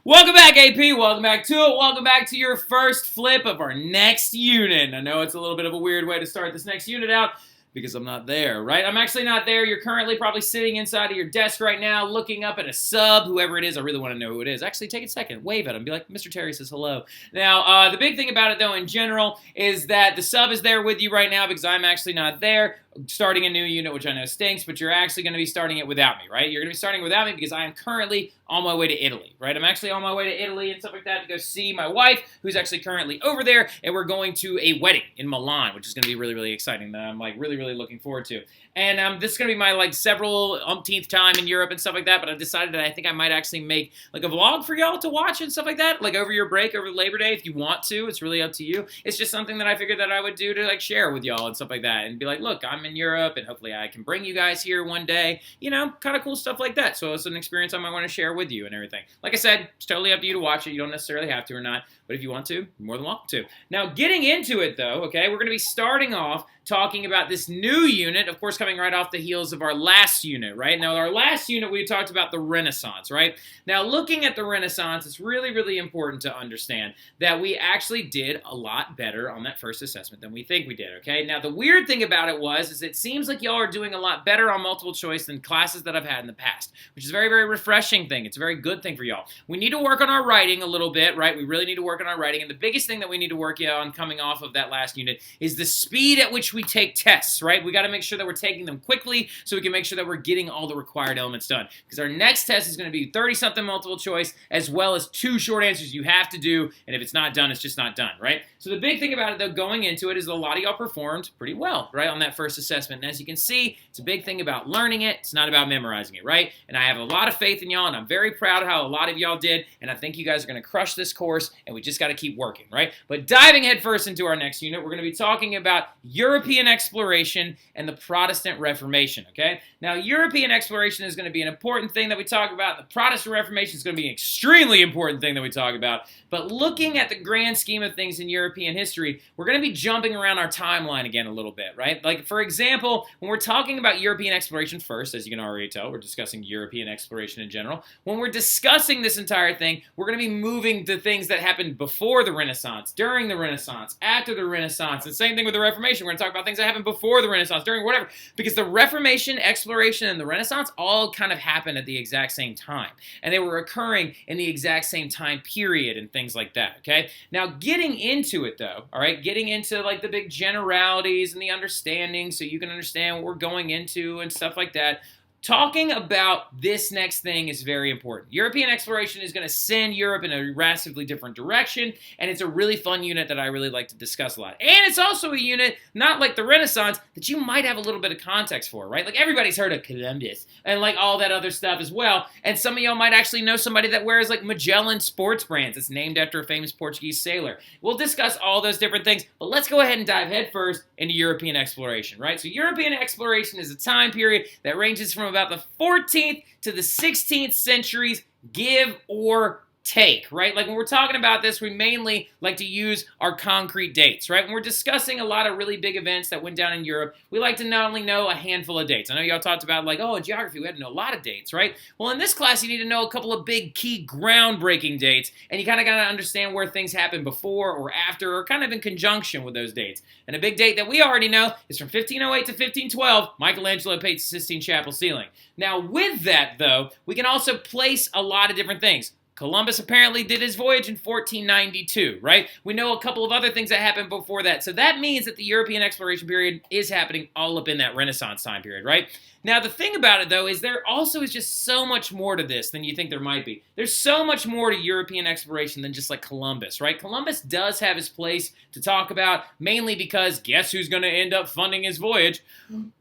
Welcome back, AP. Welcome back to it. Welcome back to your first flip of our next unit. I know it's a little bit of a weird way to start this next unit out because I'm not there, right? I'm actually not there. You're currently probably sitting inside of your desk right now looking up at a sub, whoever it is. I really want to know who it is. Actually, take a second. Wave at him. Be like, Mr. Terry says hello. Now, the big thing about it, though, in general, is that the sub is there with you right now because I'm actually not there. Starting a new unit, which I know stinks, but you're actually going to be starting it without me, right? You're going to be starting without me because I am currently on my way to Italy, right? I'm actually on my way to Italy and stuff like that to go see my wife, who's actually currently over there, and we're going to a wedding in Milan, which is going to be really, really exciting that I'm, like, really, really looking forward to. And this is going to be my, like, several umpteenth time in Europe and stuff like that, but I've decided that I think I might actually make, like, a vlog for y'all to watch and stuff like that, like, over your break, over Labor Day, if you want to. It's really up to you. It's just something that I figured that I would do to, like, share with y'all and stuff like that, and be like, look, I'm in Europe, and hopefully I can bring you guys here one day, you know, kind of cool stuff like that. So it's an experience I might want to share with you and everything. Like I said, it's totally up to you to watch it. You don't necessarily have to or not, but if you want to, you're more than welcome to. Now, getting into it, though, okay, we're going to be starting off talking about this new unit, of course, coming right off the heels of our last unit, right? Now, our last unit, we talked about the Renaissance, right? Now, looking at the Renaissance, it's really, really important to understand that we actually did a lot better on that first assessment than we think we did, okay? Now, the weird thing about it is it seems like y'all are doing a lot better on multiple choice than classes that I've had in the past, which is a very, very refreshing thing. It's a very good thing for y'all. We need to work on our writing a little bit, right? We really need to work on our writing, and the biggest thing that we need to work on coming off of that last unit is the speed at which we take tests, right? We got to make sure that we're taking them quickly so we can make sure that we're getting all the required elements done, because our next test is going to be 30-something multiple choice as well as 2 short answers you have to do, and if it's not done, it's just not done, right? So the big thing about it, though, going into it is a lot of y'all performed pretty well, right, on that first assessment, and as you can see, it's a big thing about learning it. It's not about memorizing it, right? And I have a lot of faith in y'all, and I'm very proud of how a lot of y'all did, and I think you guys are going to crush this course, and we just got to keep working, right? But diving headfirst into our next unit, we're going to be talking about European exploration and the Protestant Reformation, okay? Now, European exploration is going to be an important thing that we talk about. The Protestant Reformation is going to be an extremely important thing that we talk about. But looking at the grand scheme of things in European history, we're going to be jumping around our timeline again a little bit, right? Like, for example, when we're talking about European exploration first, as you can already tell, we're discussing European exploration in general. When we're discussing this entire thing, we're going to be moving to things that happened before the Renaissance, during the Renaissance, after the Renaissance, and same thing with the Reformation. We're going to talk about things that happened before the Renaissance, during whatever, because the Reformation, exploration, and the Renaissance all kind of happened at the exact same time, and they were occurring in the exact same time period and things like that, okay? Now, getting into it, though, all right, getting into, like, the big generalities and the understanding so you can understand what we're going into and stuff like that, talking about this next thing is very important. European exploration is going to send Europe in a massively different direction, and it's a really fun unit that I really like to discuss a lot. And it's also a unit, not like the Renaissance, that you might have a little bit of context for, right? Like, everybody's heard of Columbus and, like, all that other stuff as well, and some of y'all might actually know somebody that wears, like, Magellan sports brands. It's named after a famous Portuguese sailor. We'll discuss all those different things, but let's go ahead and dive headfirst into European exploration, right? So European exploration is a time period that ranges from about the 14th to the 16th centuries, give or take, right? Like, when we're talking about this, we mainly like to use our concrete dates, right? When we're discussing a lot of really big events that went down in Europe, we like to not only know a handful of dates. I know y'all talked about, like, oh, in geography, we had to know a lot of dates, right? Well, in this class, you need to know a couple of big, key, groundbreaking dates, and you kind of got to understand where things happened before or after, or kind of in conjunction with those dates. And a big date that we already know is from 1508 to 1512, Michelangelo painted the Sistine Chapel ceiling. Now, with that, though, we can also place a lot of different things. Columbus apparently did his voyage in 1492, right? We know a couple of other things that happened before that. So that means that the European exploration period is happening all up in that Renaissance time period, right? Now, the thing about it, though, is there also is just so much more to this than you think there might be. There's so much more to European exploration than just, like, Columbus, right? Columbus does have his place to talk about, mainly because guess who's going to end up funding his voyage?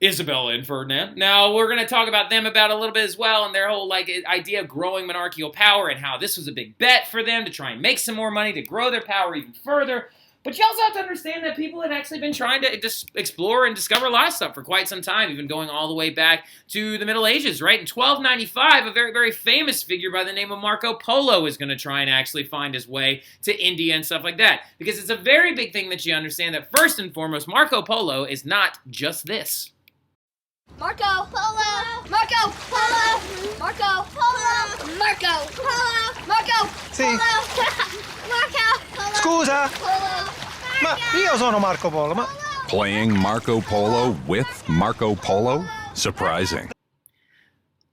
Isabella and Ferdinand. Now, we're going to talk about them about a little bit as well, and their whole, like, idea of growing monarchical power and how this was a big bet for them to try and make some more money to grow their power even further. But you also have to understand that people had actually been trying to just explore and discover a lot of stuff for quite some time, even going all the way back to the Middle Ages, right? In 1295, a very, very famous figure by the name of Marco Polo is going to try and actually find his way to India and stuff like that. Because it's a very big thing that you understand that first and foremost, Marco Polo is not just this. Marco Polo! Marco Polo! Marco Polo! Marco Polo! Marco! Sì. Scusa. Ma io sono Marco Polo, ma... Playing Marco Polo with Marco Polo? Surprising.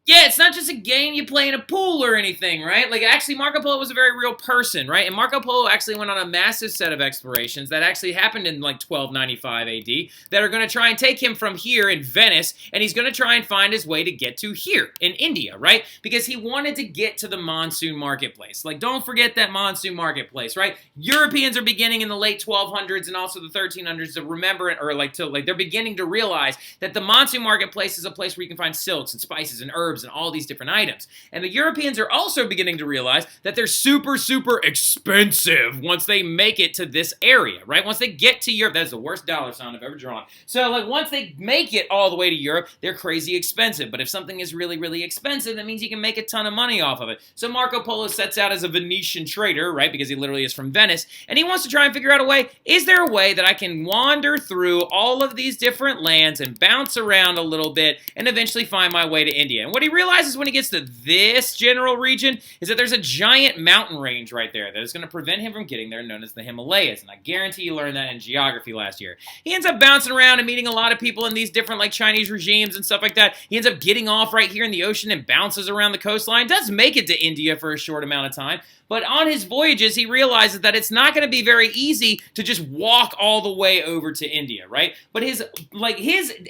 Yeah, it's not just a game you play in a pool or anything, right? Like, actually, Marco Polo was a very real person, right? And Marco Polo actually went on a massive set of explorations that actually happened in, like, 1295 AD that are going to try and take him from here in Venice, and he's going to try and find his way to get to here in India, right? Because he wanted to get to the monsoon marketplace. Like, don't forget that monsoon marketplace, right? Europeans are beginning in the late 1200s and also the 1300s to remember it, or, they're beginning to realize that the monsoon marketplace is a place where you can find silks and spices and herbs and all these different items. And the Europeans are also beginning to realize that they're super, super expensive once they make it to this area, right? Once they get to Europe, that's the worst dollar sign I've ever drawn. So, like, once they make it all the way to Europe, they're crazy expensive. But if something is really, really expensive, that means you can make a ton of money off of it. So Marco Polo sets out as a Venetian trader, right? Because he literally is from Venice. And he wants to try and figure out a way, is there a way that I can wander through all of these different lands and bounce around a little bit and eventually find my way to India? And what he realizes when he gets to this general region is that there's a giant mountain range right there that is going to prevent him from getting there, known as the Himalayas. And I guarantee you learned that in geography last year. He ends up bouncing around and meeting a lot of people in these different, like, Chinese regimes and stuff like that. He ends up getting off right here in the ocean and bounces around the coastline. Does make it to India for a short amount of time. But on his voyages, he realizes that it's not going to be very easy to just walk all the way over to India, right? But his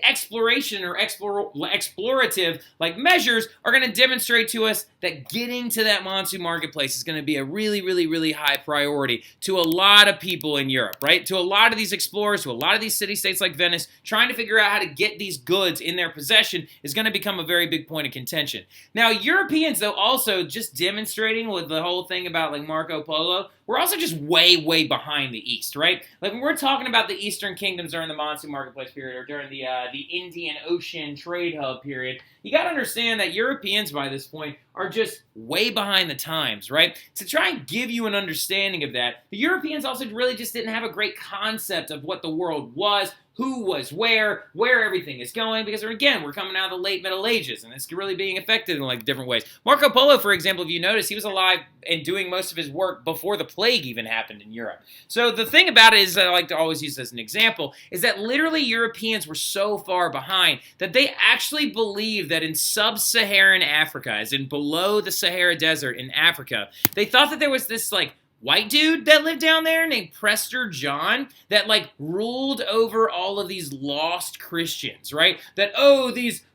exploration or explorative, like, measures are going to demonstrate to us that getting to that monsoon marketplace is going to be a really, really, really high priority to a lot of people in Europe, right? To a lot of these explorers, to a lot of these city-states like Venice, trying to figure out how to get these goods in their possession is going to become a very big point of contention. Now, Europeans, though, also just demonstrating with the whole thing about, like, Marco Polo, we're also just way, way behind the East, right? Like, when we're talking about the Eastern kingdoms during the monsoon marketplace period or during the Indian Ocean trade hub period, you got to understand that Europeans by this point are just way behind the times, right? To try and give you an understanding of that, the Europeans also really just didn't have a great concept of what the world was, who was where everything is going, because, again, we're coming out of the late Middle Ages, and it's really being affected in, like, different ways. Marco Polo, for example, if you notice, he was alive and doing most of his work before the plague even happened in Europe. So the thing about it is that I like to always use as an example is that literally Europeans were so far behind that they actually believed that in sub-Saharan Africa, as in below the Sahara Desert in Africa, they thought that there was this, like, white dude that lived down there named Prester John that, like, ruled over all of these lost Christians, right? That,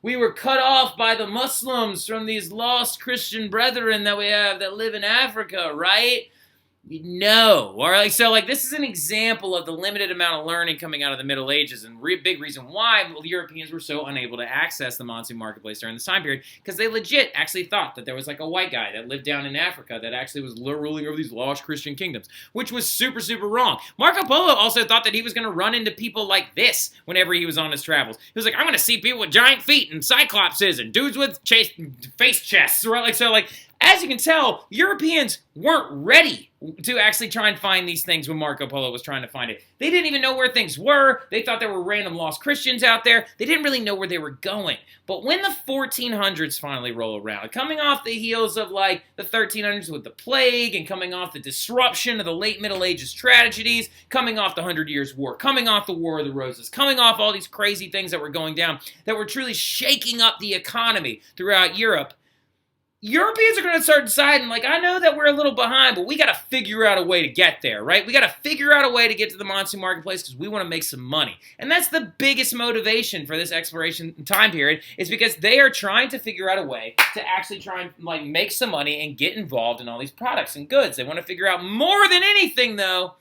we were cut off by the Muslims from these lost Christian brethren that we have that live in Africa, right? No. Or, like, so, like, this is an example of the limited amount of learning coming out of the Middle Ages, and big reason why Europeans were so unable to access the monsoon marketplace during this time period, because they legit actually thought that there was, like, a white guy that lived down in Africa that actually was ruling over these lost Christian kingdoms, which was super, super wrong. Marco Polo also thought that he was going to run into people like this whenever he was on his travels. He was like, I'm going to see people with giant feet and cyclopses and dudes with face chests, right? Like, so, like, as you can tell, Europeans weren't ready to actually try and find these things when Marco Polo was trying to find it. They didn't even know where things were. They thought there were random lost Christians out there. They didn't really know where they were going. But when the 1400s finally roll around, coming off the heels of, like, the 1300s with the plague and coming off the disruption of the late Middle Ages tragedies, coming off the 100 Years' War, coming off the War of the Roses, coming off all these crazy things that were going down that were truly shaking up the economy throughout Europe, Europeans are going to start deciding, like, I know that we're a little behind, but we got to figure out a way to get there, right? We got to figure out a way to get to the monsoon marketplace because we want to make some money. And that's the biggest motivation for this exploration time period, is because they are trying to figure out a way to actually try and, like, make some money and get involved in all these products and goods. They want to figure out more than anything, though,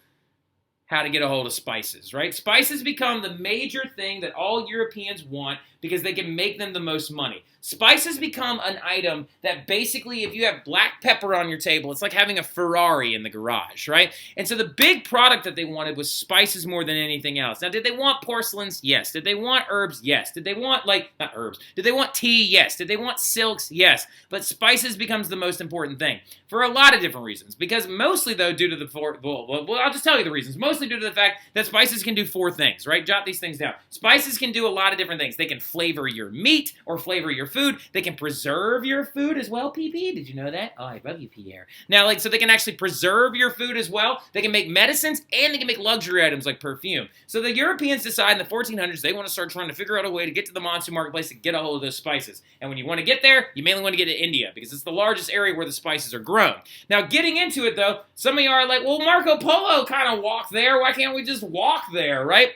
how to get a hold of spices, right? Spices become the major thing that all Europeans want because they can make them the most money. Spices become an item that basically, if you have black pepper on your table, it's like having a Ferrari in the garage, right? And so the big product that they wanted was spices more than anything else. Now, did they want porcelains? Yes. Did they want herbs? Yes. Did they want, like, not herbs. Did they want tea? Yes. Did they want silks? Yes. But spices becomes the most important thing for a lot of different reasons. Because mostly, though, due to the, well, I'll just tell you the reasons. Mostly due to the fact that spices can do 4 things, right? Jot these things down. Spices can do a lot of different things. They can flavor your meat or flavor your food. They can preserve your food as well, PP. Did you know that? Oh, I love you, Pierre. Now, like, so they can actually preserve your food as well. They can make medicines, and they can make luxury items like perfume. So the Europeans decide in the 1400s they want to start trying to figure out a way to get to the monsoon marketplace to get a hold of those spices. And when you want to get there, you mainly want to get to India because it's the largest area where the spices are grown. Now, getting into it, though, some of you are like, well, Marco Polo kind of walked there. Why can't we just walk there, right?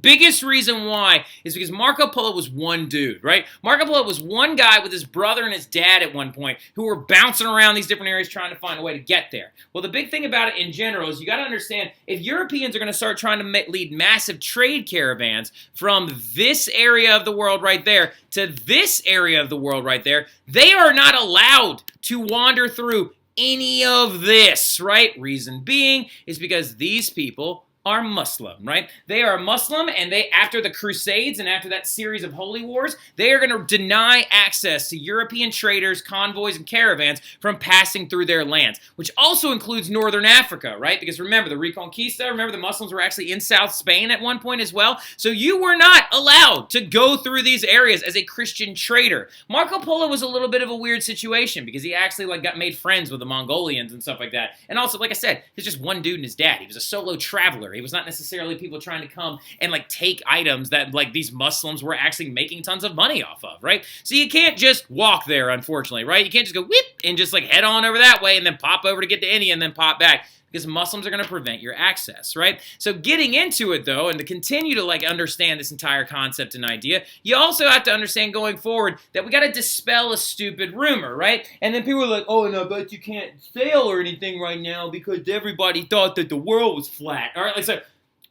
Biggest reason why is because Marco Polo was one dude, right? Marco Polo was one guy with his brother and his dad at one point who were bouncing around these different areas trying to find a way to get there. Well, the big thing about it in general is you got to understand if Europeans are going to start trying to lead massive trade caravans from this area of the world right there to this area of the world right there, they are not allowed to wander through any of this, right? Reason being is because these people are Muslim, right? They are Muslim, and they, after the Crusades and after that series of holy wars, they are going to deny access to European traders, convoys, and caravans from passing through their lands, which also includes northern Africa, right? Because remember, the Reconquista, remember the Muslims were actually in South Spain at one point as well, so you were not allowed to go through these areas as a Christian trader. Marco Polo was a little bit of a weird situation because he actually got made friends with the Mongolians and stuff like that, and also, like I said, he's just one dude and his dad. He was a solo traveler. He was not necessarily people trying to come and take items that these Muslims were actually making tons of money off of, right? So you can't just walk there, unfortunately, right? You can't just go whip and just head on over that way and then pop over to get to India and then pop back, because Muslims are going to prevent your access, right? So getting into it, though, and to continue to understand this entire concept and idea, you also have to understand going forward that we got to dispel a stupid rumor, right? And then people are like, oh, no, but you can't sail or anything right now because everybody thought that the world was flat. All right, so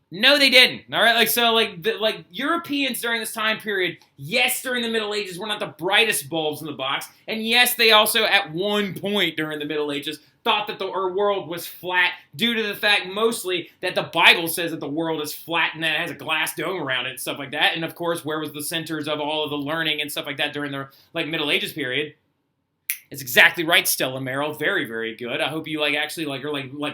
no, they didn't. All right, Europeans during this time period, yes, during the Middle Ages, were not the brightest bulbs in the box, and yes, they also at one point during the Middle Ages thought that our world was flat due to the fact mostly that the Bible says that the world is flat and that it has a glass dome around it and stuff like that. And of course, where was the centers of all of the learning and stuff like that during the Middle Ages period? It's exactly right, Stella Merrill. Very, very good. I hope you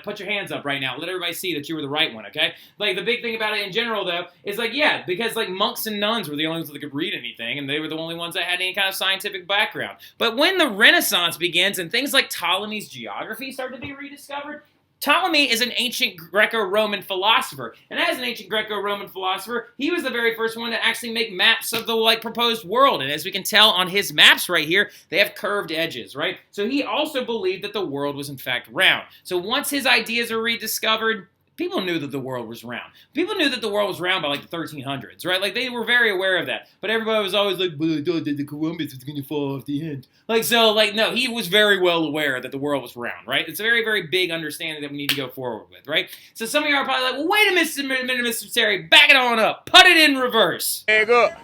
put your hands up right now. Let everybody see that you were the right one, okay? The big thing about it in general, though, is because monks and nuns were the only ones that could read anything, and they were the only ones that had any kind of scientific background. But when the Renaissance begins and things like Ptolemy's geography start to be rediscovered, Ptolemy is an ancient Greco-Roman philosopher, and as an ancient Greco-Roman philosopher, he was the very first one to actually make maps of the proposed world, and as we can tell on his maps right here, they have curved edges, right? So he also believed that the world was in fact round. So once his ideas are rediscovered, people knew that the world was round. People knew that the world was round by the 1300s, right? They were very aware of that. But everybody was always like, but I thought that the Columbus was going to fall off the end. No, he was very well aware that the world was round, right? It's a very, very big understanding that we need to go forward with, right? So some of you are probably like, well, wait a minute, Mr. Terry, back it on up. Put it in reverse. Bag up,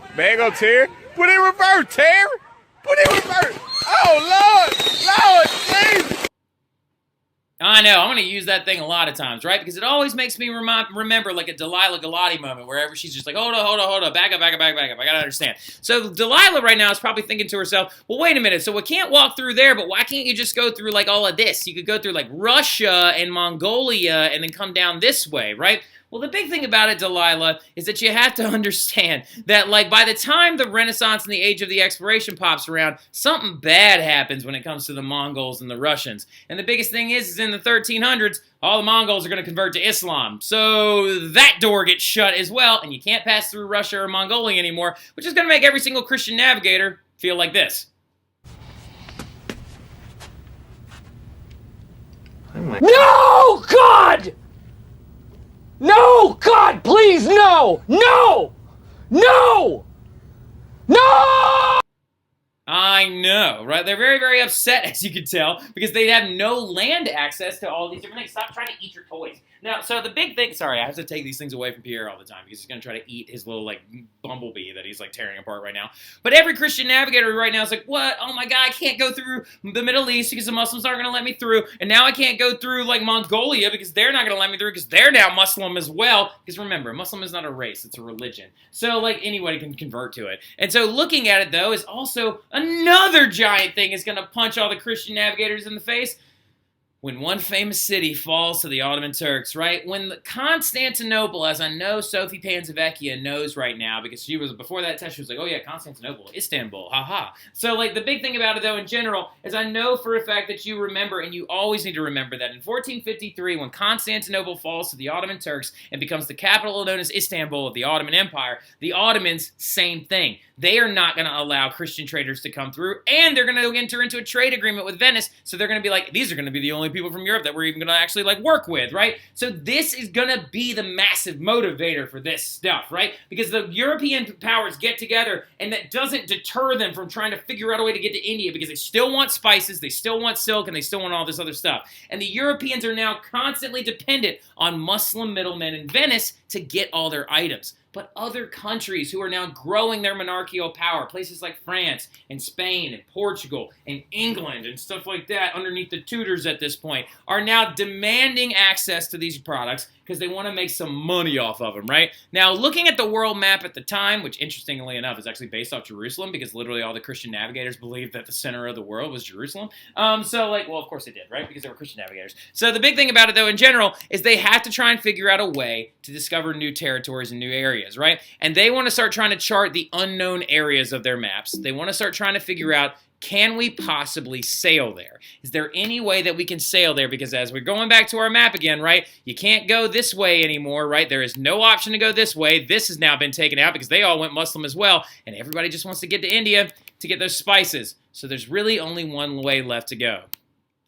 Terry. Put it in reverse, Terry. Put it in reverse. Oh, Lord, Jesus. I know, I'm going to use that thing a lot of times, right? Because it always makes me remember a Delilah Galati moment, wherever she's just like, hold on, back up, I got to understand. So Delilah right now is probably thinking to herself, well, wait a minute, so we can't walk through there, but why can't you just go through all of this? You could go through Russia and Mongolia and then come down this way, right? Well, the big thing about it, Delilah, is that you have to understand that, by the time the Renaissance and the Age of the Exploration pops around, something bad happens when it comes to the Mongols and the Russians. And the biggest thing is in the 1300s, all the Mongols are going to convert to Islam. So that door gets shut as well, and you can't pass through Russia or Mongolia anymore, which is going to make every single Christian navigator feel like this. No, God! No! God, please, no! No! No! No! I know, right? They're very, very upset, as you can tell, because they have no land access to all these different things. Stop trying to eat your toys. Now, so the big thing, sorry, I have to take these things away from Pierre all the time because he's going to try to eat his little, bumblebee that he's, tearing apart right now. But every Christian navigator right now is like, what? Oh, my God, I can't go through the Middle East because the Muslims aren't going to let me through. And now I can't go through, Mongolia because they're not going to let me through because they're now Muslim as well. Because remember, Muslim is not a race, it's a religion. So, anybody can convert to it. And so looking at it, though, is also another giant thing is going to punch all the Christian navigators in the face. when one famous city falls to the Ottoman Turks, right? When Constantinople, as I know Sophie Panzavecchia knows right now, because she was, before that test, she was like, oh yeah, Constantinople, Istanbul, haha. So, like, the big thing about it, though, in general, is I know for a fact that you remember, and you always need to remember that in 1453, when Constantinople falls to the Ottoman Turks and becomes the capital known as Istanbul of the Ottoman Empire, the Ottomans, same thing. They are not going to allow Christian traders to come through, and they're going to enter into a trade agreement with Venice, so they're going to be like, these are going to be the only people from Europe that we're even going to actually, like, work with, right? So this is going to be the massive motivator for this stuff, right? Because the European powers get together, and that doesn't deter them from trying to figure out a way to get to India, because they still want spices, they still want silk, and they still want all this other stuff. And the Europeans are now constantly dependent on Muslim middlemen in Venice to get all their items. But other countries who are now growing their monarchical power, places like France and Spain and Portugal and England and stuff like that underneath the Tudors at this point, are now demanding access to these products because they want to make some money off of them, right? Now, looking at the world map at the time, which interestingly enough is actually based off Jerusalem, because literally all the Christian navigators believed that the center of the world was Jerusalem. So, like, well, of course they did, right? Because they were Christian navigators. So the big thing about it, though, in general, is they have to try and figure out a way to discover new territories and new areas, right? And they want to start trying to chart the unknown areas of their maps. They want to start trying to figure out, can we possibly sail there? Is there any way that we can sail there? Because as we're going back to our map again, right, you can't go this way anymore, right? There is no option to go this way. This has now been taken out because they all went Muslim as well, and everybody just wants to get to India to get those spices. So there's really only one way left to go.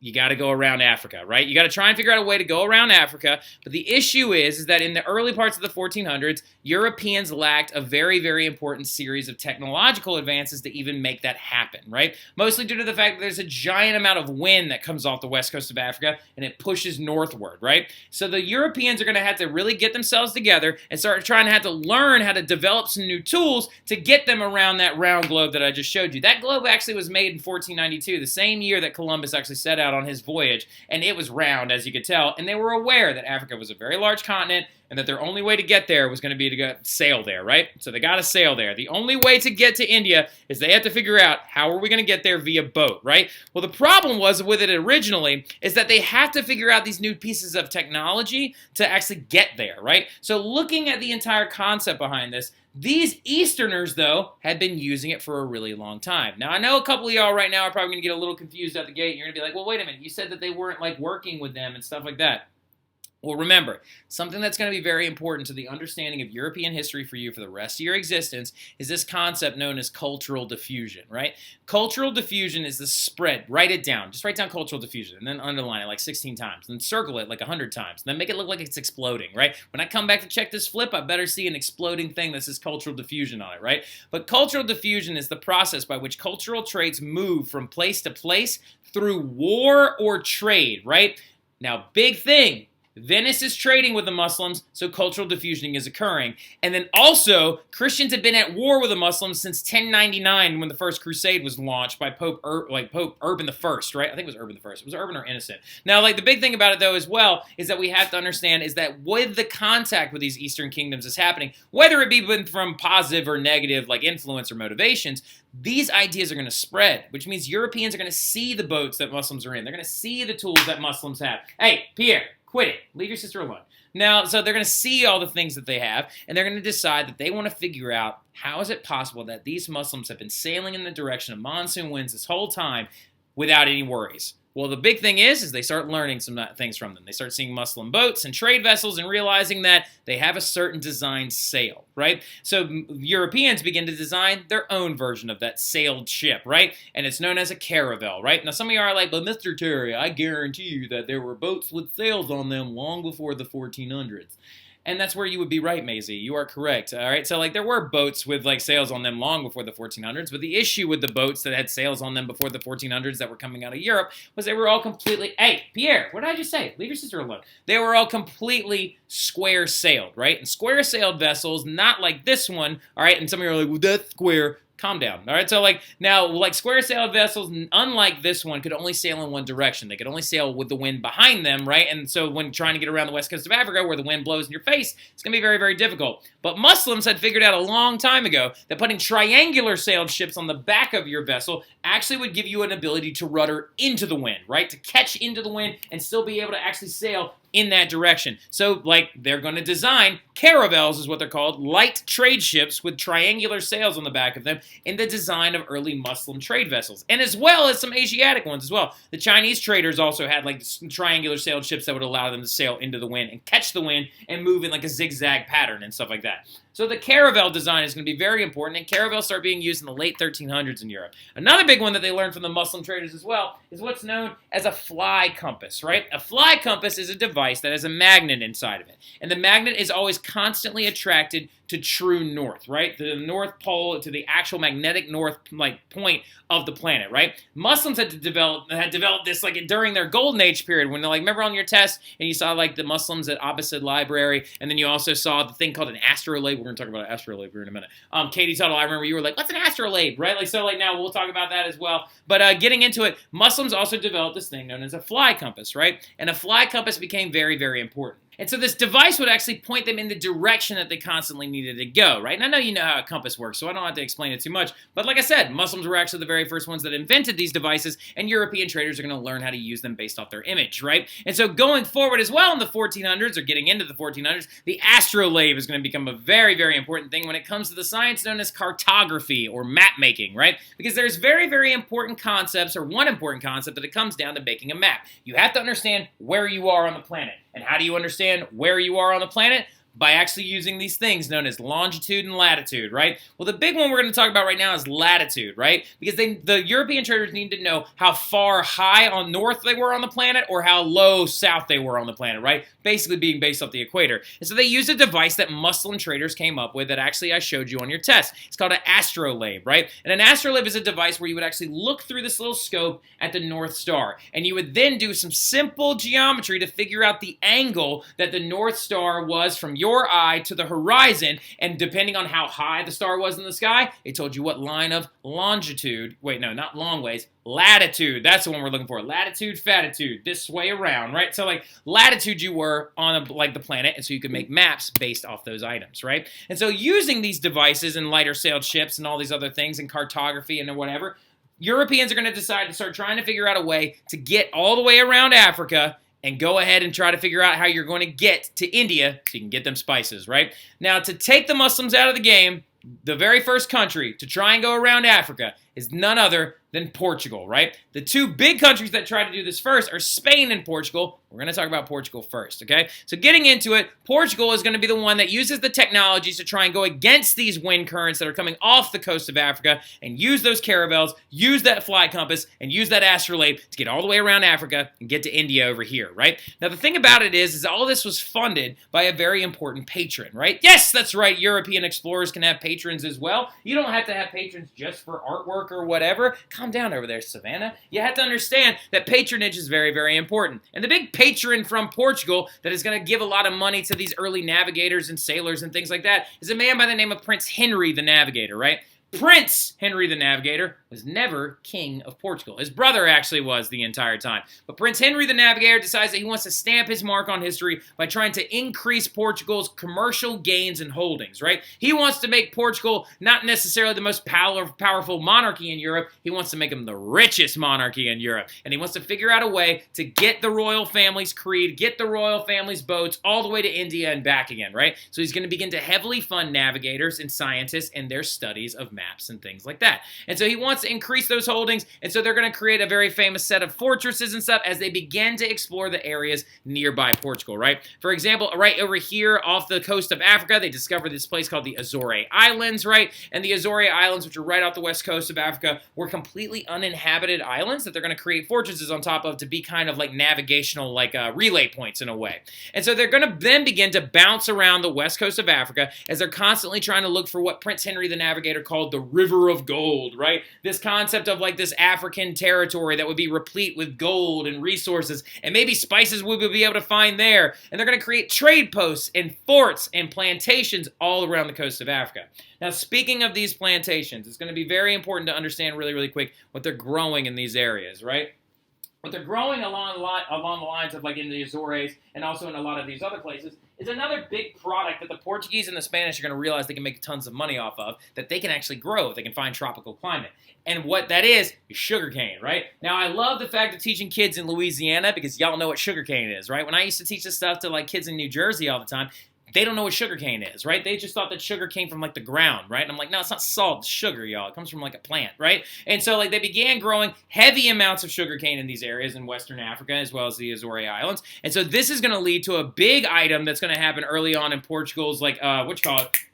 You got to go around Africa, right? You got to try and figure out a way to go around Africa. But the issue is that in the early parts of the 1400s, Europeans lacked a very, very important series of technological advances to even make that happen, right? Mostly due to the fact that there's a giant amount of wind that comes off the west coast of Africa and it pushes northward, right? So the Europeans are going to have to really get themselves together and start trying to have to learn how to develop some new tools to get them around that round globe that I just showed you. That globe actually was made in 1492, the same year that Columbus actually set out on his voyage, and it was round, as you could tell, and they were aware that Africa was a very large continent and that their only way to get there was going to be to go sail there, right? So they got to sail there. The only way to get to India is they have to figure out, how are we going to get there via boat, right? Well, the problem was with it originally is that they have to figure out these new pieces of technology to actually get there, right? So looking at the entire concept behind this, these Easterners, though, had been using it for a really long time. Now, I know a couple of y'all right now are probably going to get a little confused out the gate. You're going to be like, well, wait a minute. You said that they weren't, like, working with them and stuff like that. Well, remember, something that's going to be very important to the understanding of European history for you for the rest of your existence is this concept known as cultural diffusion, right? Cultural diffusion is the spread. Write it down. Just write down cultural diffusion and then underline it like 16 times. Then circle it like 100 times. Then make it look like it's exploding, right? When I come back to check this flip, I better see an exploding thing that says cultural diffusion on it, right? But cultural diffusion is the process by which cultural traits move from place to place through war or trade, right? Now, big thing. Venice is trading with the Muslims, so cultural diffusion is occurring. And then also, Christians have been at war with the Muslims since 1099 when the First Crusade was launched by Pope Urban I, right? I think it was Urban I. Was it Urban or Innocent? Now, like, the big thing about it, though, as well, is that we have to understand is that with the contact with these Eastern kingdoms is happening, whether it be from positive or negative, like, influence or motivations, these ideas are going to spread, which means Europeans are going to see the boats that Muslims are in. They're going to see the tools that Muslims have. Hey, Pierre, quit it. Leave your sister alone. Now, so they're going to see all the things that they have, and they're going to decide that they want to figure out how is it possible that these Muslims have been sailing in the direction of monsoon winds this whole time without any worries. Well, the big thing is they start learning some things from them. They start seeing Muslim boats and trade vessels and realizing that they have a certain designed sail, right? So Europeans begin to design their own version of that sailed ship, right? And it's known as a caravel, right? Now, some of you are like, but Mr. Terry, I guarantee you that there were boats with sails on them long before the 1400s. And that's where you would be right, Maisie. You are correct. All right. So, like, there were boats with, like, sails on them long before the 1400s. But the issue with the boats that had sails on them before the 1400s that were coming out of Europe was they were all completely. Hey, Pierre, what did I just say? Leave your sister alone. They were all completely square sailed, right? And square sailed vessels, not like this one. All right. And some of you are like, well, that's square. Calm down, all right? So, like, now, like, square-sailed vessels, unlike this one, could only sail in one direction. They could only sail with the wind behind them, right? And so when trying to get around the west coast of Africa, where the wind blows in your face, it's going to be very, very difficult. But Muslims had figured out a long time ago that putting triangular-sailed ships on the back of your vessel actually would give you an ability to rudder into the wind, right? To catch into the wind and still be able to actually sail in that direction. So, like, they're going to design caravels, is what they're called, light trade ships with triangular sails on the back of them in the design of early Muslim trade vessels, and as well as some Asiatic ones as well. The Chinese traders also had, like, triangular sailed ships that would allow them to sail into the wind and catch the wind and move in, like, a zigzag pattern and stuff like that. So the caravel design is going to be very important, and caravels start being used in the late 1300s in Europe. Another big one that they learned from the Muslim traders as well is what's known as a fly compass, right? A fly compass is a device that has a magnet inside of it, and the magnet is always constantly attracted to true north, right? To the North Pole, to the actual magnetic north, like, point of the planet, right? Muslims had developed this, like, during their golden age period, when, like, remember on your test, and you saw, like, the Muslims at Abbasid Library, and then you also saw the thing called an Astro Labe. We're going to talk about an Astro Labe here in a minute. Katie Tuttle, I remember you were like, what's an Astro Labe, right? Like, so, like, now we'll talk about that as well. But getting into it, Muslims also developed this thing known as a fly compass, right? And a fly compass became very, very important. And so this device would actually point them in the direction that they constantly needed to go, right? And I know you know how a compass works, so I don't have to explain it too much. But like I said, Muslims were actually the very first ones that invented these devices, and European traders are going to learn how to use them based off their image, right? And so going forward as well in the 1400s, or getting into the 1400s, the Astro Labe is going to become a very, very important thing when it comes to the science known as cartography, or map making, right? Because there's very, very important concepts, or one important concept, that it comes down to making a map. You have to understand where you are on the planet. And how do you understand where you are on the planet? By actually using these things known as longitude and latitude, right? Well, the big one we're going to talk about right now is latitude, right? Because the European traders need to know how far high on north they were on the planet or how low south they were on the planet, right? Basically being based off the equator. And so they used a device that Muslim traders came up with that actually I showed you on your test. It's called an Astro Labe, right? And an Astro Labe is a device where you would actually look through this little scope at the North Star. And you would then do some simple geometry to figure out the angle that the North Star was from your eye to the horizon, and depending on how high the star was in the sky, it told you what line of longitude, wait, no, not long ways, latitude, that's the one we're looking for, latitude, fatitude, this way around, right? So, like, latitude you were on, like, the planet, and so you could make maps based off those items, right? And so using these devices and lighter sailed ships and all these other things and cartography and whatever, Europeans are going to decide to start trying to figure out a way to get all the way around Africa and go ahead and try to figure out how you're going to get to India so you can get them spices, right? Now, to take the Muslims out of the game, the very first country to try and go around Africa is none other than Portugal, right? The two big countries that try to do this first are Spain and Portugal. We're going to talk about Portugal first, okay? So getting into it, Portugal is going to be the one that uses the technologies to try and go against these wind currents that are coming off the coast of Africa and use those caravels, use that fly compass, and use that astrolabe to get all the way around Africa and get to India over here, right? Now, the thing about it is all this was funded by a very important patron, right? Yes, that's right, European explorers can have patrons as well. You don't have to have patrons just for artwork or whatever. Calm down over there, Savannah. You have to understand that patronage is very, very important. And the big patron from Portugal that is going to give a lot of money to these early navigators and sailors and things like that is a man by the name of Prince Henry the Navigator, right? Prince Henry the Navigator was never king of Portugal. His brother actually was the entire time. But Prince Henry the Navigator decides that he wants to stamp his mark on history by trying to increase Portugal's commercial gains and holdings, right? He wants to make Portugal not necessarily the most powerful monarchy in Europe. He wants to make them the richest monarchy in Europe. And he wants to figure out a way to get the royal family's creed, get the royal family's boats all the way to India and back again, right? So he's going to begin to heavily fund navigators and scientists and their studies of maps and things like that. And so he wants to increase those holdings, and so they're going to create a very famous set of fortresses and stuff as they begin to explore the areas nearby Portugal, right? For example, right over here off the coast of Africa, they discovered this place called the Azore Islands, right? And the Azore Islands, which are right off the west coast of Africa, were completely uninhabited islands that they're going to create fortresses on top of to be kind of like navigational, like relay points in a way. And so they're going to then begin to bounce around the west coast of Africa as they're constantly trying to look for what Prince Henry the Navigator called called the River of Gold, right? This concept of like this African territory that would be replete with gold and resources, and maybe spices we would be able to find there. And they're going to create trade posts and forts and plantations all around the coast of Africa. Now, speaking of these plantations, it's going to be very important to understand really, really quick what they're growing in these areas, right? What they're growing along the lines of like in the Azores and also in a lot of these other places is another big product that the Portuguese and the Spanish are going to realize they can make tons of money off of, that they can actually grow if they can find tropical climate. And what that is sugarcane, right? Now, I love the fact of teaching kids in Louisiana because y'all know what sugarcane is, right? When I used to teach this stuff to like kids in New Jersey all the time, they don't know what sugarcane is, right? They just thought that sugar came from like the ground, right? And I'm like, no, it's not salt, it's sugar, y'all. It comes from like a plant, right? And so like they began growing heavy amounts of sugarcane in these areas in Western Africa as well as the Azores Islands. And so this is going to lead to a big item that's going to happen early on in Portugal's like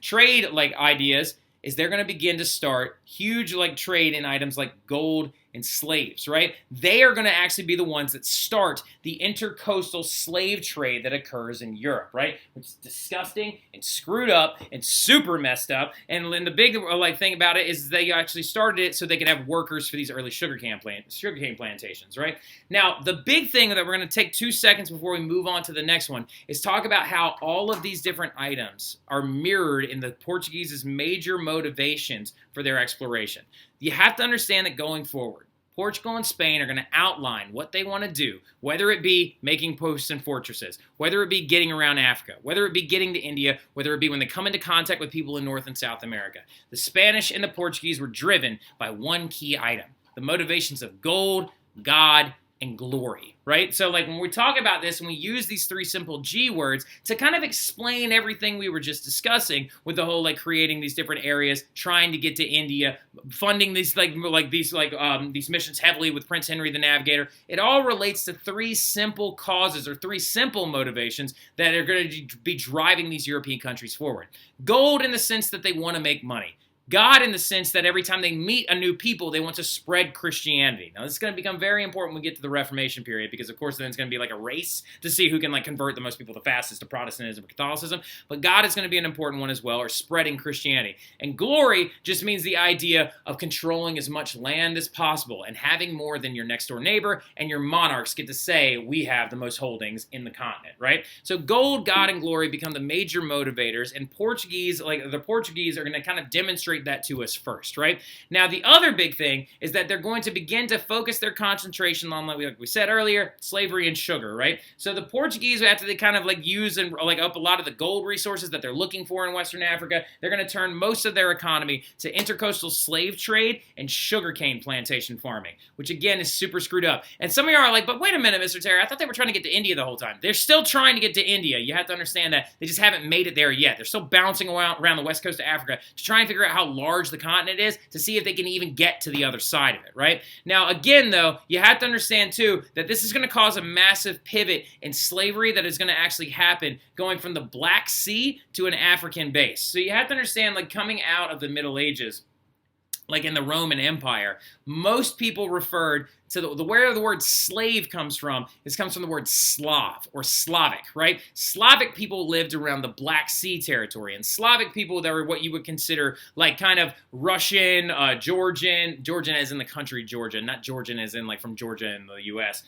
trade like ideas, is they're going to begin to start huge like trade in items like gold and slaves, right? They are going to actually be the ones that start the intercoastal slave trade that occurs in Europe, right? Which is disgusting and screwed up and super messed up. And then the big like thing about it is they actually started it so they could have workers for these early sugarcane plantations, right? Now, the big thing that we're going to take 2 seconds before we move on to the next one is talk about how all of these different items are mirrored in the Portuguese's major motivations for their exploration. You have to understand that going forward, Portugal and Spain are going to outline what they want to do, whether it be making posts and fortresses, whether it be getting around Africa, whether it be getting to India, whether it be when they come into contact with people in North and South America. The Spanish and the Portuguese were driven by one key item, the motivations of gold, God, and glory, right? So like when we talk about this and we use these three simple G words to kind of explain everything we were just discussing with the whole like creating these different areas, trying to get to India, funding these these missions heavily with Prince Henry the Navigator, it all relates to three simple causes or three simple motivations that are going to be driving these European countries forward. Gold in the sense that they want to make money. God in the sense that every time they meet a new people, they want to spread Christianity. Now, this is going to become very important when we get to the Reformation period because, of course, then it's going to be like a race to see who can like convert the most people the fastest to Protestantism or Catholicism. But God is going to be an important one as well, or spreading Christianity. And glory just means the idea of controlling as much land as possible and having more than your next door neighbor, and your monarchs get to say, we have the most holdings in the continent, right? So gold, God, and glory become the major motivators, and the Portuguese are going to kind of demonstrate that to us first, right? Now, the other big thing is that they're going to begin to focus their concentration on, like we said earlier, slavery and sugar, right? So the Portuguese, after they kind of like use and like up a lot of the gold resources that they're looking for in Western Africa, they're going to turn most of their economy to intercoastal slave trade and sugarcane plantation farming, which again is super screwed up. And some of you are like, but wait a minute, Mr. Terry, I thought they were trying to get to India the whole time. They're still trying to get to India. You have to understand that they just haven't made it there yet. They're still bouncing around the west coast of Africa to try and figure out how large the continent is to see if they can even get to the other side of it, right? Now, again, though, you have to understand, too, that this is going to cause a massive pivot in slavery that is going to actually happen going from the Black Sea to an African base. So you have to understand, like, coming out of the Middle Ages, like in the Roman Empire, most people referred to where the word slave comes from. This comes from the word Slav or Slavic, right? Slavic people lived around the Black Sea territory, and Slavic people that were what you would consider like kind of Russian, Georgian as in the country Georgia, not Georgian as in like from Georgia in the U.S.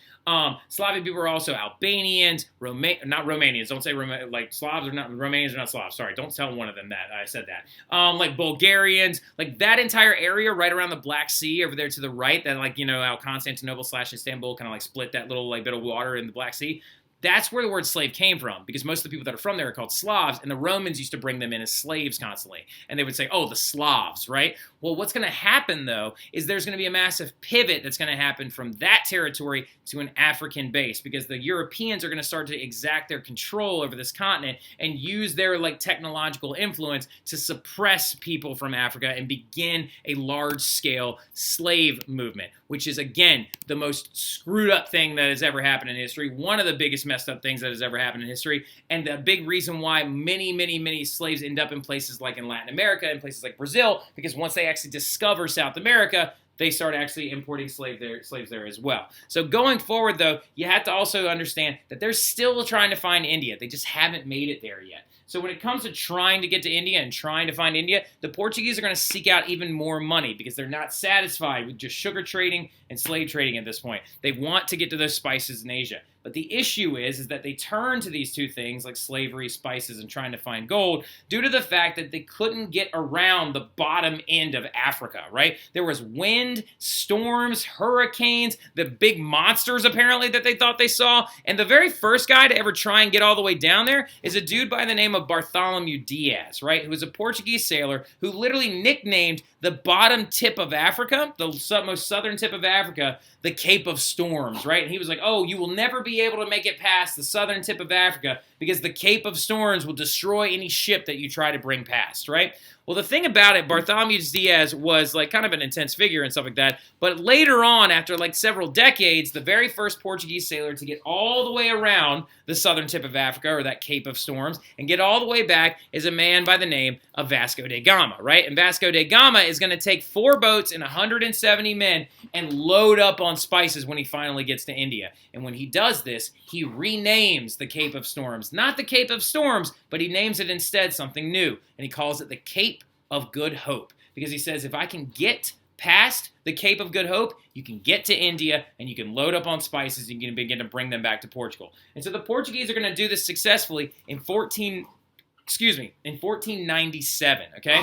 Slavic people are also Albanians, not Romanians. Don't say like Slavs are not Romanians are not Slavs. Sorry, don't tell one of them that I said that. Like Bulgarians, like that entire area right around the Black Sea over there to the right, that like how Constantinople/Istanbul kind of like split that little like bit of water in the Black Sea. That's where the word slave came from, because most of the people that are from there are called Slavs, and the Romans used to bring them in as slaves constantly. And they would say, oh, the Slavs, right? Well, what's going to happen, though, is there's going to be a massive pivot that's going to happen from that territory to an African base, because the Europeans are going to start to exact their control over this continent and use their like technological influence to suppress people from Africa and begin a large-scale slave movement, which is, again, the most screwed up thing that has ever happened in history. One of the biggest messed up things that has ever happened in history, and the big reason why many slaves end up in places like in Latin America and places like Brazil, because once they actually discover South America, they start actually importing slaves there as well. So going forward, though, you have to also understand that they're still trying to find India. They just haven't made it there yet. So when it comes to trying to get to India and trying to find India, the Portuguese are going to seek out even more money because they're not satisfied with just sugar trading and slave trading at this point. They want to get to those spices in Asia. But the issue is that they turn to these two things like slavery, spices, and trying to find gold due to the fact that they couldn't get around the bottom end of Africa, right? There was wind, storms, hurricanes, the big monsters apparently that they thought they saw. And the very first guy to ever try and get all the way down there is a dude by the name of Bartholomew Diaz, right? Who was a Portuguese sailor who literally nicknamed the bottom tip of Africa, the most southern tip of Africa, the Cape of Storms, right? And he was like, oh, you will never be able to make it past the southern tip of Africa because the Cape of Storms will destroy any ship that you try to bring past, right? Well, the thing about it, Bartholomew Diaz was like kind of an intense figure and stuff like that, but later on, after like several decades, the very first Portuguese sailor to get all the way around the southern tip of Africa, or that Cape of Storms, and get all the way back is a man by the name of Vasco de Gama, right? And Vasco de Gama is going to take 4 boats and 170 men and load up on spices when he finally gets to India. And when he does this, he renames the Cape of Storms. Not the Cape of Storms, but he names it instead something new. And he calls it the Cape of Good Hope. Because he says, if I can get past the Cape of Good Hope, you can get to India and you can load up on spices and you can begin to bring them back to Portugal. And so the Portuguese are going to do this successfully in 1497, okay?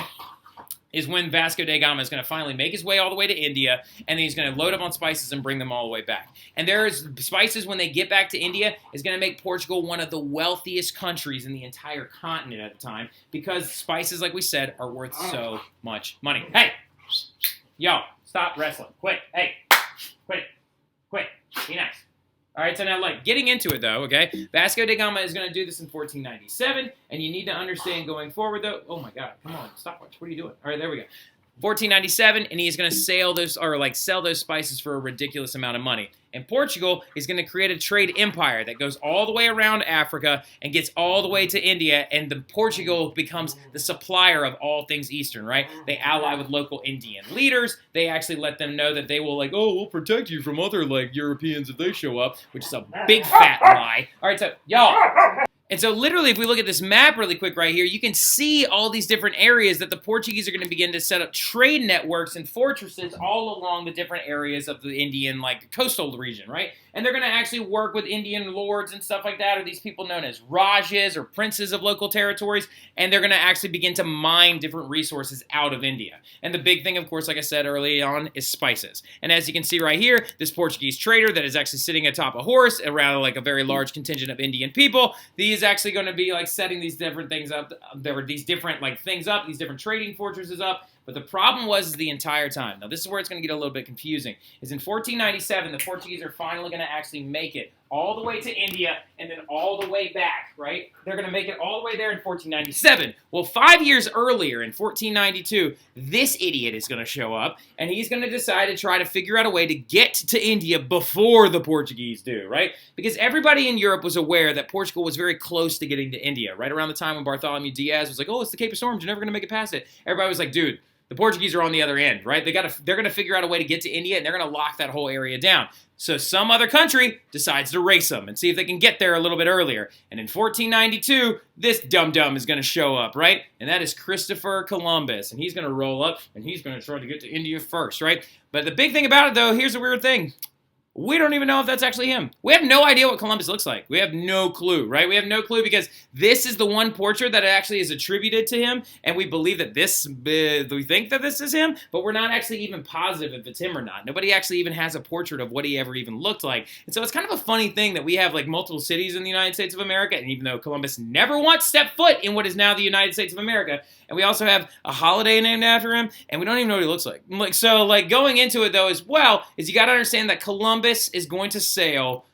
Is when Vasco da Gama is going to finally make his way all the way to India, and then he's going to load up on spices and bring them all the way back. And there's spices, when they get back to India, is going to make Portugal one of the wealthiest countries in the entire continent at the time, because spices, like we said, are worth so much money. Hey! Yo, stop wrestling. Quit. Hey! Quit. Be nice. All right, so now, like, getting into it, though, okay? Vasco da Gama is going to do this in 1497, and you need to understand going forward, though. Oh, my God. Come on. Stopwatch. What are you doing? All right, there we go. 1497, and he's going to sell those, or like sell those spices for a ridiculous amount of money. And Portugal is going to create a trade empire that goes all the way around Africa and gets all the way to India, and Portugal becomes the supplier of all things Eastern, right? They ally with local Indian leaders. They actually let them know that they will, like, oh, we'll protect you from other, like, Europeans if they show up, which is a big fat lie. All right, so, y'all. And so literally, if we look at this map really quick right here, you can see all these different areas that the Portuguese are going to begin to set up trade networks and fortresses all along the different areas of the Indian, like, coastal region, right? And they're going to actually work with Indian lords and stuff like that, or these people known as Rajas or princes of local territories, and they're going to actually begin to mine different resources out of India. And the big thing, of course, like I said early on, is spices. And as you can see right here, this Portuguese trader that is actually sitting atop a horse around, like, a very large contingent of Indian people, these actually going to be like setting these different things up. There were these different like things up, these different trading fortresses up. But the problem was the entire time. Now this is where it's going to get a little bit confusing. Is in 1497 the Portuguese are finally going to actually make it all the way to India and then all the way back, right? They're going to make it all the way there in 1497. Well, 5 years earlier in 1492, this idiot is going to show up and he's going to decide to try to figure out a way to get to India before the Portuguese do, right? Because everybody in Europe was aware that Portugal was very close to getting to India, right around the time when Bartholomew Diaz was like, oh, it's the Cape of Storms, you're never going to make it past it. Everybody was like, dude, the Portuguese are on the other end, right? They're going to figure out a way to get to India, and they're going to lock that whole area down. So some other country decides to race them and see if they can get there a little bit earlier. And in 1492, this dum-dum is going to show up, right? And that is Christopher Columbus. And he's going to roll up, and he's going to try to get to India first, right? But the big thing about it, though, here's the weird thing. We don't even know if that's actually him. We have no idea what Columbus looks like. We have no clue, right? We have no clue because this is the one portrait that actually is attributed to him, and we believe that we think that this is him, but we're not actually even positive if it's him or not. Nobody actually even has a portrait of what he ever even looked like. And so it's kind of a funny thing that we have like multiple cities in the United States of America, and even though Columbus never once stepped foot in what is now the United States of America, and we also have a holiday named after him, and we don't even know what he looks like. So going into it, though, as well, is you got to understand that Columbus is going to sail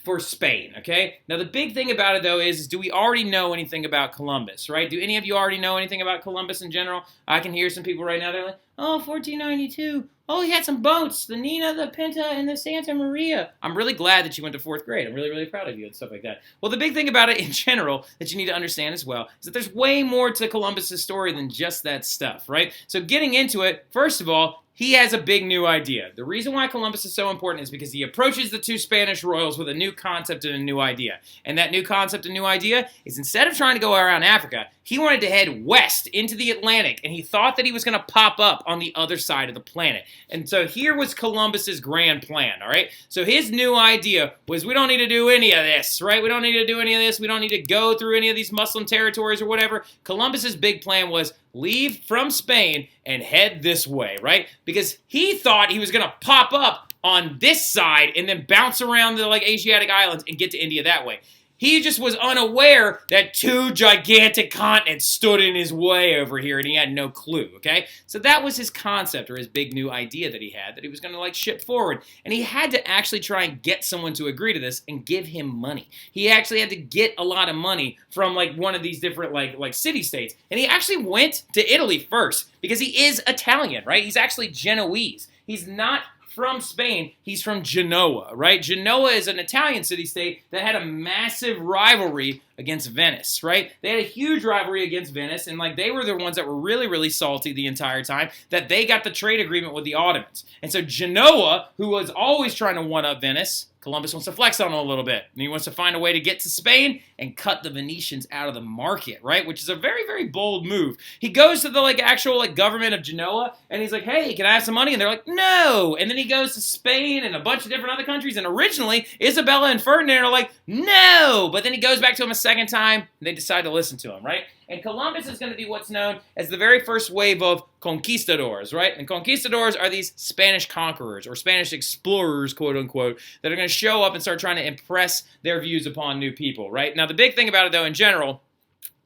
for Spain, okay? Now, the big thing about it, though, is do we already know anything about Columbus, right? Do any of you already know anything about Columbus in general? I can hear some people right now, they're like, oh, 1492. Oh, he had some boats, the Nina, the Pinta, and the Santa Maria. I'm really glad that you went to 4th grade. I'm really, really proud of you and stuff like that. Well, the big thing about it in general that you need to understand as well is that there's way more to Columbus's story than just that stuff, right? So getting into it, first of all, he has a big new idea. The reason why Columbus is so important is because he approaches the two Spanish royals with a new concept and a new idea. And that new concept and new idea is instead of trying to go around Africa, he wanted to head west into the Atlantic, and he thought that he was going to pop up on the other side of the planet. And so here was Columbus's grand plan, all right? So his new idea was we don't need to do any of this, right? We don't need to do any of this. We don't need to go through any of these Muslim territories or whatever. Columbus's big plan was leave from Spain and head this way, right? Because he thought he was going to pop up on this side and then bounce around the Asiatic islands and get to India that way. He just was unaware that two gigantic continents stood in his way over here, and he had no clue, okay? So that was his concept, or his big new idea that he was going to, ship forward. And he had to actually try and get someone to agree to this and give him money. He actually had to get a lot of money from, one of these different, city-states. And he actually went to Italy first, because he is Italian, right? He's actually Genoese. He's not from Spain, he's from Genoa, right? Genoa is an Italian city-state that had a massive rivalry against Venice, right? They had a huge rivalry against Venice, and they were the ones that were really, really salty the entire time that they got the trade agreement with the Ottomans. And so Genoa, who was always trying to one-up Venice, Columbus wants to flex on him a little bit. And he wants to find a way to get to Spain and cut the Venetians out of the market, right? Which is a very, very bold move. He goes to the actual government of Genoa, and he's like, hey, can I have some money? And they're like, no. And then he goes to Spain and a bunch of different other countries, and originally Isabella and Ferdinand are like, no. But then he goes back to him a second time, and they decide to listen to him, right? And Columbus is going to be what's known as the very first wave of Conquistadors, right? And Conquistadors are these Spanish conquerors or Spanish explorers, quote unquote, that are going to show up and start trying to impress their views upon new people, right? Now, the big thing about it, though, in general,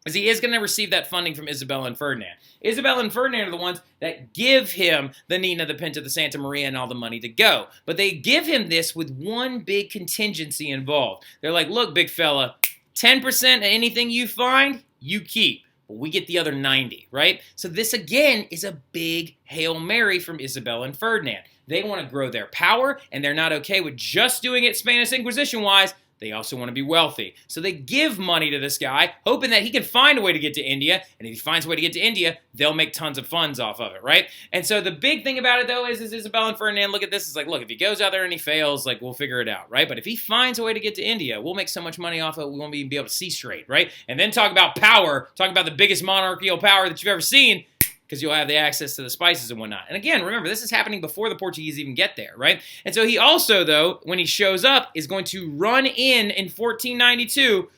is he is going to receive that funding from Isabella and Ferdinand. Isabella and Ferdinand are the ones that give him the Nina, the Pinta, the Santa Maria, and all the money to go. But they give him this with one big contingency involved. They're like, look, big fella, 10% of anything you find, you keep. But we get the other 90, right? So this, again, is a big Hail Mary from Isabella and Ferdinand. They want to grow their power, and they're not okay with just doing it Spanish Inquisition-wise. They also want to be wealthy. So they give money to this guy, hoping that he can find a way to get to India. And if he finds a way to get to India, they'll make tons of funds off of it, right? And so the big thing about it, though, is Isabella and Ferdinand look at this. It's like, look, if he goes out there and he fails, we'll figure it out, right? But if he finds a way to get to India, we'll make so much money off of it, we won't even be able to see straight, right? And then talk about power, talk about the biggest monarchical power that you've ever seen, because you'll have the access to the spices and whatnot. And again, remember, this is happening before the Portuguese even get there, right? And so he also, though, when he shows up, is going to run in 1492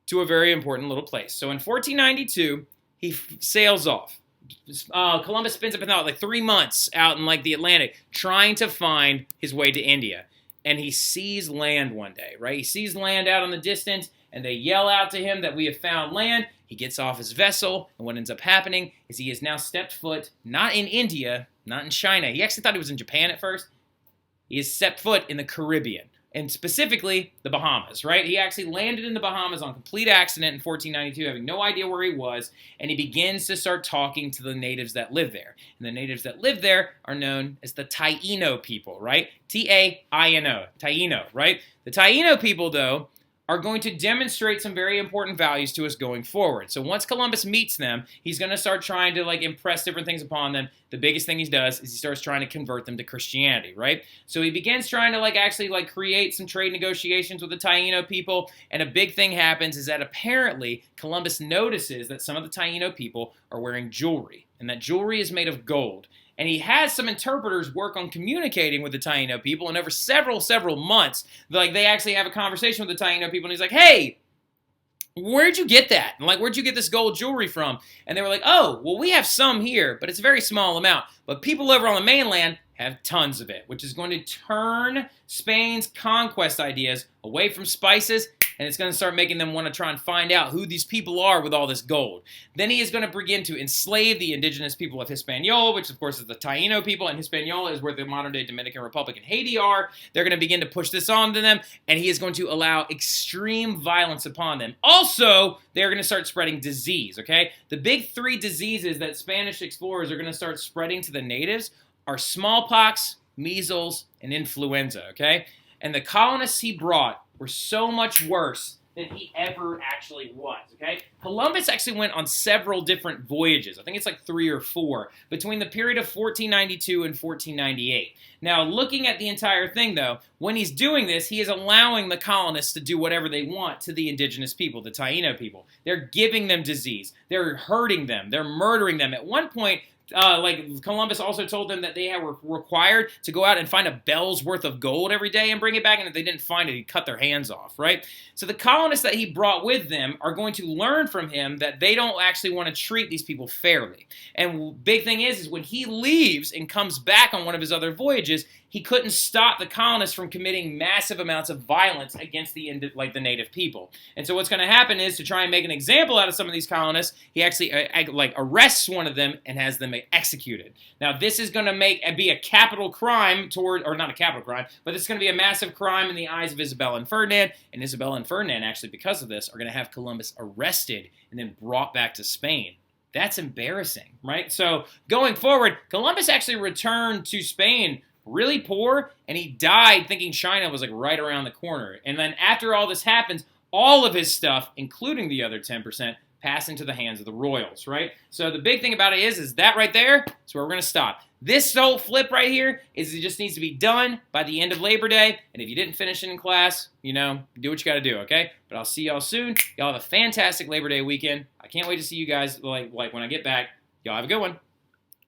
to a very important little place. So in 1492, he sails off. Columbus spends up about 3 months out in the Atlantic trying to find his way to India. And he sees land one day, right? He sees land out in the distance, and they yell out to him that we have found land. He gets off his vessel, and what ends up happening is he has now stepped foot, not in India, not in China. He actually thought he was in Japan at first. He has stepped foot in the Caribbean, and specifically the Bahamas, right? He actually landed in the Bahamas on complete accident in 1492, having no idea where he was, and he begins to start talking to the natives that live there. And the natives that live there are known as the Taino people, right? T-A-I-N-O, Taino, right? The Taino people, though, are going to demonstrate some very important values to us going forward. So once Columbus meets them, he's going to start trying to impress different things upon them. The biggest thing he does is he starts trying to convert them to Christianity, right? So he begins trying to actually create some trade negotiations with the Taino people, and a big thing happens is that apparently Columbus notices that some of the Taino people are wearing jewelry, and that jewelry is made of gold. And he has some interpreters work on communicating with the Taino people, and over several months, they actually have a conversation with the Taino people, and he's like, hey, where'd you get that? And where'd you get this gold jewelry from? And they were like, oh, well, we have some here, but it's a very small amount. But people over on the mainland have tons of it, which is going to turn Spain's conquest ideas away from spices, and it's going to start making them want to try and find out who these people are with all this gold. Then he is going to begin to enslave the indigenous people of Hispaniola, which of course is the Taino people, and Hispaniola is where the modern-day Dominican Republic and Haiti are. They're going to begin to push this on to them, and he is going to allow extreme violence upon them. Also, they're going to start spreading disease, okay? The big 3 diseases that Spanish explorers are going to start spreading to the natives are smallpox, measles, and influenza, okay? And the colonists he brought were so much worse than he ever actually was, okay? Columbus actually went on several different voyages. I think it's like 3 or 4 between the period of 1492 and 1498. Now, looking at the entire thing, though, when he's doing this, he is allowing the colonists to do whatever they want to the indigenous people, the Taino people. They're giving them disease. They're hurting them. They're murdering them. At one point, like Columbus also told them that they were required to go out and find a bell's worth of gold every day and bring it back, and if they didn't find it, he'd cut their hands off, right? So the colonists that he brought with them are going to learn from him that they don't actually want to treat these people fairly. And big thing is when he leaves and comes back on one of his other voyages, he couldn't stop the colonists from committing massive amounts of violence against the native people. And so what's going to happen is, to try and make an example out of some of these colonists, he actually arrests one of them and has them executed. Now, this is going to be a capital crime or not a capital crime, but it's going to be a massive crime in the eyes of Isabella and Ferdinand. And Isabella and Ferdinand, actually, because of this, are going to have Columbus arrested and then brought back to Spain. That's embarrassing, right? So going forward, Columbus actually returned to Spain really poor, and he died thinking China was like right around the corner. And then after all this happens, all of his stuff, including the other 10%, pass into the hands of the royals, right? So the big thing about it is that right there is where we're going to stop. This whole flip right here it just needs to be done by the end of Labor Day. And if you didn't finish it in class, do what you got to do, okay? But I'll see y'all soon. Y'all have a fantastic Labor Day weekend. I can't wait to see you guys like when I get back. Y'all have a good one.